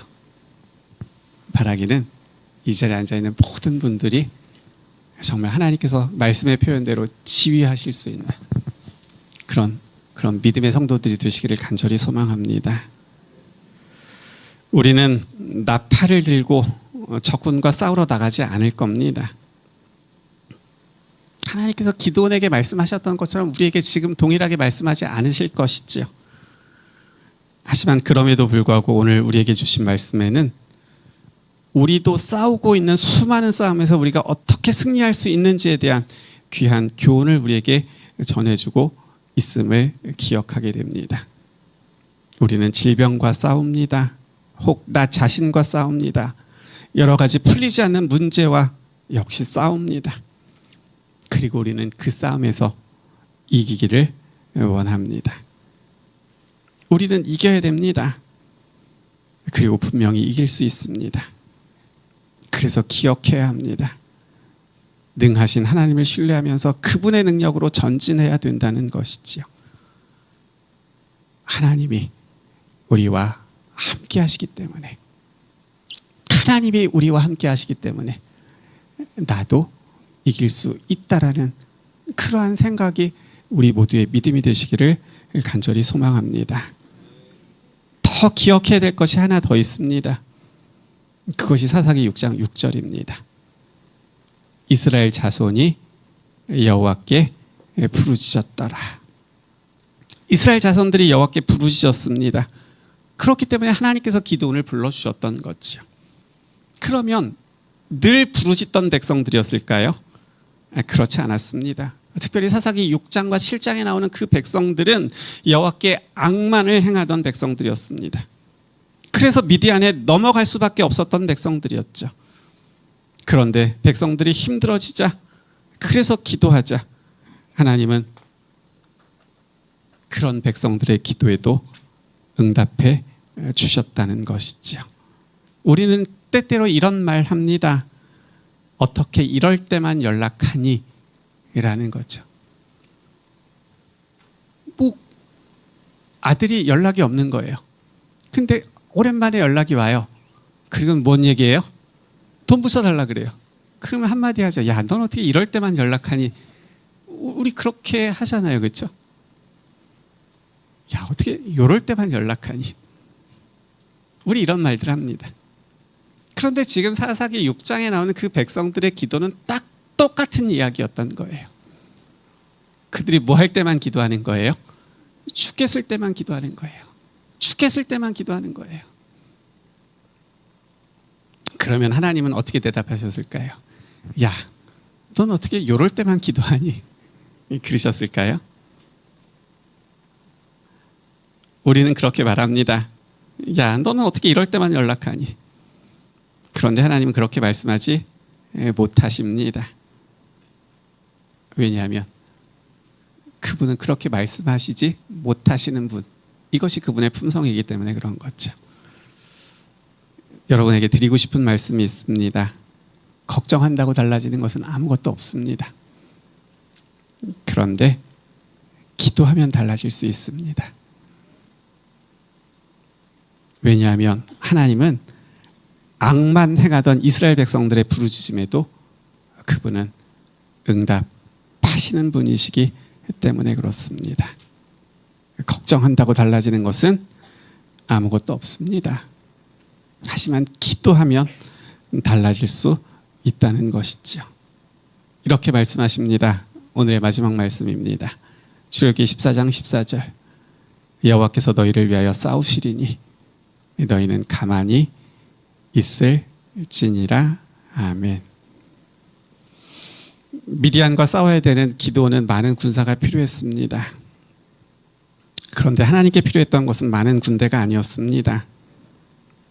바라기는 이 자리에 앉아있는 모든 분들이 정말 하나님께서 말씀의 표현대로 지휘하실 수 있는 그런 믿음의 성도들이 되시기를 간절히 소망합니다. 우리는 나팔을 들고 적군과 싸우러 나가지 않을 겁니다. 하나님께서 기드온에게 말씀하셨던 것처럼 우리에게 지금 동일하게 말씀하지 않으실 것이지요. 하지만 그럼에도 불구하고 오늘 우리에게 주신 말씀에는 우리도 싸우고 있는 수많은 싸움에서 우리가 어떻게 승리할 수 있는지에 대한 귀한 교훈을 우리에게 전해주고 있음을 기억하게 됩니다. 우리는 질병과 싸웁니다. 혹 나 자신과 싸웁니다. 여러 가지 풀리지 않는 문제와 역시 싸웁니다. 그리고 우리는 그 싸움에서 이기기를 원합니다. 우리는 이겨야 됩니다. 그리고 분명히 이길 수 있습니다. 그래서 기억해야 합니다. 능하신 하나님을 신뢰하면서 그분의 능력으로 전진해야 된다는 것이지요. 하나님이 우리와 함께 하시기 때문에, 하나님이 우리와 함께 하시기 때문에 나도 이길 수 있다라는 그러한 생각이 우리 모두의 믿음이 되시기를 간절히 소망합니다. 더 더 기억해야 될 것이 하나 더 있습니다. 그것이 사사기 6장 6절입니다. 이스라엘 자손이 여호와께 부르짖었더라. 이스라엘 자손들이 여호와께 부르짖었습니다. 그렇기 때문에 하나님께서 기드온을 불러주셨던 거죠. 그러면 늘 부르짖던 백성들이었을까요? 그렇지 않았습니다. 특별히 사사기 6장과 7장에 나오는 그 백성들은 여호와께 악만을 행하던 백성들이었습니다. 그래서 미디안에 넘어갈 수밖에 없었던 백성들이었죠. 그런데 백성들이 힘들어지자, 그래서 기도하자 하나님은 그런 백성들의 기도에도 응답해 주셨다는 것이죠. 우리는 때때로 이런 말 합니다. 어떻게 이럴 때만 연락하니? 라는 거죠. 뭐 아들이 연락이 없는 거예요. 근데 오랜만에 연락이 와요. 그리고 뭔 얘기예요? 돈 부숴달라 그래요. 그러면 한마디 하죠. 야, 넌 어떻게 이럴 때만 연락하니? 우리 그렇게 하잖아요. 그렇죠? 야, 어떻게 이럴 때만 연락하니? 우리 이런 말들 합니다. 그런데 지금 사사기 6장에 나오는 그 백성들의 기도는 딱 똑같은 이야기였던 거예요. 그들이 뭐 할 때만 기도하는 거예요? 죽겠을 때만 기도하는 거예요. 죽겠을 때만 기도하는 거예요. 그러면 하나님은 어떻게 대답하셨을까요? 야, 넌 어떻게 이럴 때만 기도하니? 그러셨을까요? 우리는 그렇게 말합니다. 야, 너는 어떻게 이럴 때만 연락하니? 그런데 하나님은 그렇게 말씀하지 못하십니다. 왜냐하면 그분은 그렇게 말씀하시지 못하시는 분, 이것이 그분의 품성이기 때문에 그런 거죠. 여러분에게 드리고 싶은 말씀이 있습니다. 걱정한다고 달라지는 것은 아무것도 없습니다. 그런데 기도하면 달라질 수 있습니다. 왜냐하면 하나님은 악만 행하던 이스라엘 백성들의 부르짖음에도 그분은 응답하시는 분이시기 때문에 그렇습니다. 걱정한다고 달라지는 것은 아무것도 없습니다. 하지만 기도하면 달라질 수 있다는 것이죠. 이렇게 말씀하십니다. 오늘의 마지막 말씀입니다. 출애굽기 14장 14절. 여호와께서 너희를 위하여 싸우시리니 너희는 가만히 있을지니라. 아멘. 미디안과 싸워야 되는 기드온은 많은 군사가 필요했습니다. 그런데 하나님께 필요했던 것은 많은 군대가 아니었습니다.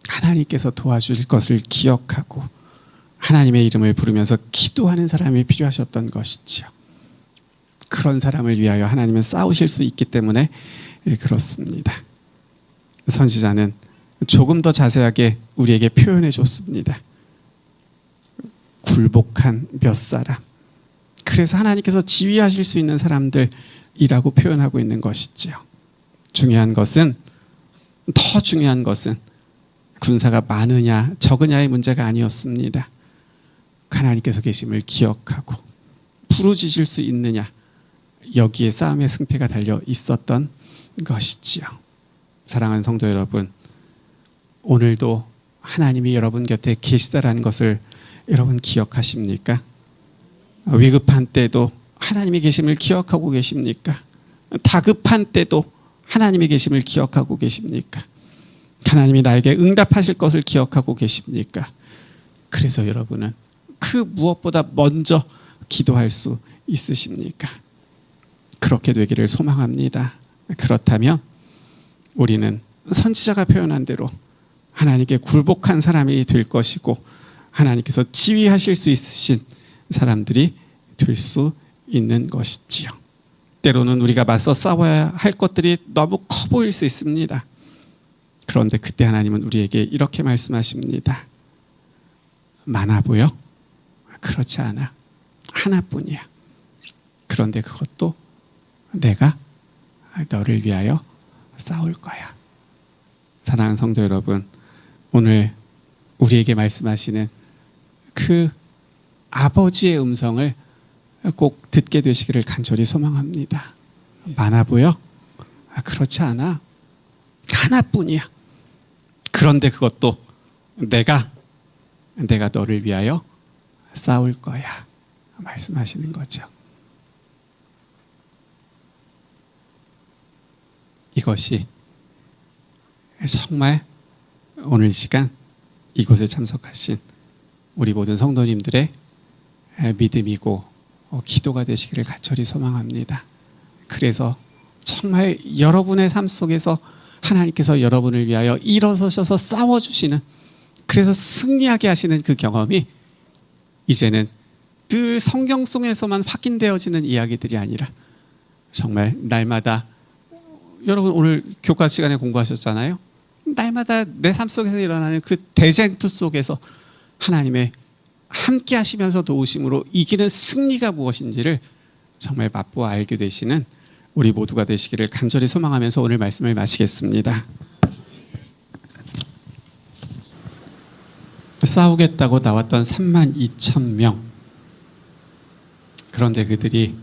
하나님께서 도와줄 것을 기억하고 하나님의 이름을 부르면서 기도하는 사람이 필요하셨던 것이지요. 그런 사람을 위하여 하나님은 싸우실 수 있기 때문에 그렇습니다. 선지자는 조금 더 자세하게 우리에게 표현해 줬습니다. 굴복한 몇 사람. 그래서 하나님께서 지휘하실 수 있는 사람들이라고 표현하고 있는 것이지요. 더 중요한 것은 군사가 많으냐 적으냐의 문제가 아니었습니다. 하나님께서 계심을 기억하고 부르짖을 수 있느냐, 여기에 싸움의 승패가 달려 있었던 것이지요. 사랑하는 성도 여러분, 오늘도 하나님이 여러분 곁에 계시다라는 것을 여러분 기억하십니까? 위급한 때도 하나님의 계심을 기억하고 계십니까? 다급한 때도 하나님의 계심을 기억하고 계십니까? 하나님이 나에게 응답하실 것을 기억하고 계십니까? 그래서 여러분은 그 무엇보다 먼저 기도할 수 있으십니까? 그렇게 되기를 소망합니다. 그렇다면 우리는 선지자가 표현한 대로 하나님께 굴복한 사람이 될 것이고 하나님께서 지휘하실 수 있으신 사람들이 될 수 있는 것이지요. 때로는 우리가 맞서 싸워야 할 것들이 너무 커 보일 수 있습니다. 그런데 그때 하나님은 우리에게 이렇게 말씀하십니다. 많아 보여? 그렇지 않아. 하나뿐이야. 그런데 그것도 내가 너를 위하여 싸울 거야. 사랑하는 성도 여러분, 오늘 우리에게 말씀하시는 그 아버지의 음성을 꼭 듣게 되시기를 간절히 소망합니다. 많아 보여? 그렇지 않아. 하나뿐이야. 그런데 그것도 내가 너를 위하여 싸울 거야 말씀하시는 거죠. 이것이 정말 오늘 시간 이곳에 참석하신 우리 모든 성도님들의 믿음이고 기도가 되시기를 간절히 소망합니다. 그래서 정말 여러분의 삶 속에서 하나님께서 여러분을 위하여 일어서셔서 싸워주시는, 그래서 승리하게 하시는 그 경험이 이제는 늘 성경 속에서만 확인되어지는 이야기들이 아니라 정말 날마다, 여러분 오늘 교과 시간에 공부하셨잖아요. 날마다 내 삶 속에서 일어나는 그 대쟁투 속에서 하나님의 함께 하시면서 도우심으로 이기는 승리가 무엇인지를 정말 맛보아 알게 되시는 우리 모두가 되시기를 간절히 소망하면서 오늘 말씀을 마치겠습니다. 싸우겠다고 나왔던 32,000명. 그런데 그들이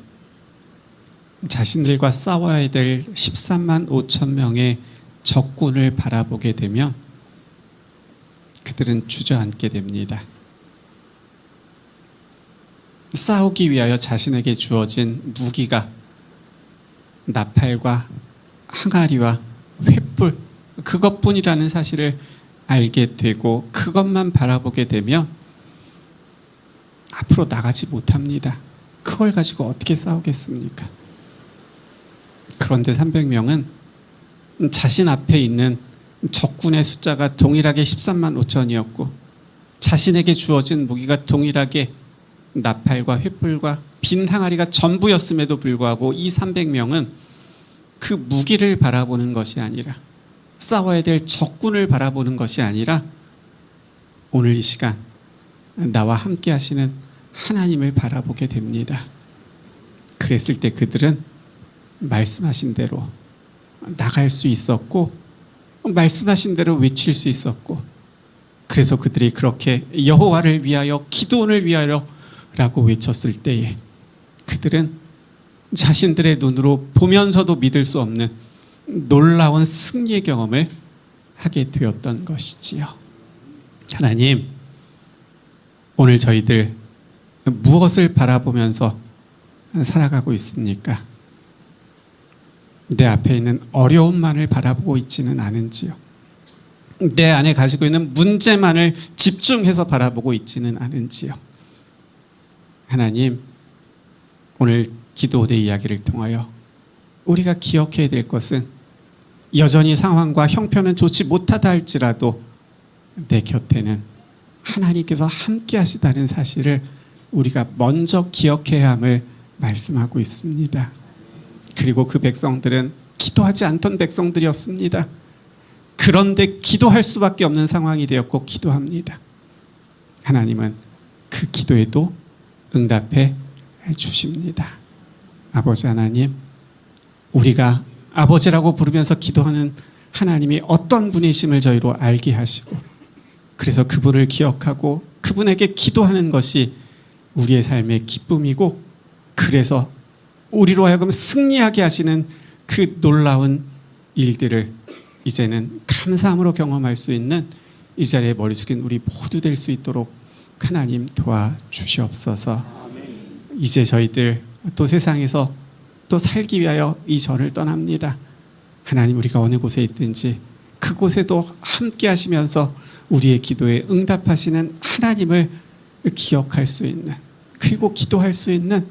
자신들과 싸워야 될 135,000명의 적군을 바라보게 되면 그들은 주저앉게 됩니다. 싸우기 위하여 자신에게 주어진 무기가 나팔과 항아리와 횃불, 그것뿐이라는 사실을 알게 되고 그것만 바라보게 되면 앞으로 나가지 못합니다. 그걸 가지고 어떻게 싸우겠습니까? 그런데 300명은 자신 앞에 있는 적군의 숫자가 동일하게 13만 5천이었고 자신에게 주어진 무기가 동일하게 나팔과 횃불과 빈 항아리가 전부였음에도 불구하고 이 300명은 그 무기를 바라보는 것이 아니라, 싸워야 될 적군을 바라보는 것이 아니라 오늘 이 시간 나와 함께 하시는 하나님을 바라보게 됩니다. 그랬을 때 그들은 말씀하신 대로 나갈 수 있었고 말씀하신 대로 외칠 수 있었고, 그래서 그들이 그렇게 여호와를 위하여 기드온을 위하여 라고 외쳤을 때에 그들은 자신들의 눈으로 보면서도 믿을 수 없는 놀라운 승리의 경험을 하게 되었던 것이지요. 하나님, 오늘 저희들 무엇을 바라보면서 살아가고 있습니까? 내 앞에 있는 어려움만을 바라보고 있지는 않은지요. 내 안에 가지고 있는 문제만을 집중해서 바라보고 있지는 않은지요. 하나님, 오늘 기도의 이야기를 통하여 우리가 기억해야 될 것은 여전히 상황과 형편은 좋지 못하다 할지라도 내 곁에는 하나님께서 함께 하시다는 사실을 우리가 먼저 기억해야 함을 말씀하고 있습니다. 그리고 그 백성들은 기도하지 않던 백성들이었습니다. 그런데 기도할 수밖에 없는 상황이 되었고 기도합니다. 하나님은 그 기도에도 응답해 주십니다. 아버지 하나님, 우리가 아버지라고 부르면서 기도하는 하나님이 어떤 분이심을 저희로 알게 하시고, 그래서 그분을 기억하고 그분에게 기도하는 것이 우리의 삶의 기쁨이고, 그래서 우리로 하여금 승리하게 하시는 그 놀라운 일들을 이제는 감사함으로 경험할 수 있는 이 자리에 머리 숙인 우리 모두 될 수 있도록 하나님 도와주시옵소서. 이제 저희들 또 세상에서 또 살기 위하여 이 전을 떠납니다. 하나님, 우리가 어느 곳에 있든지 그곳에도 함께 하시면서 우리의 기도에 응답하시는 하나님을 기억할 수 있는, 그리고 기도할 수 있는,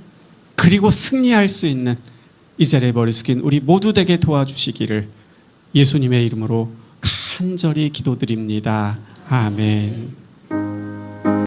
그리고 승리할 수 있는 이 자리에 머리 숙인 우리 모두 되게 도와주시기를 예수님의 이름으로 간절히 기도드립니다. 아멘.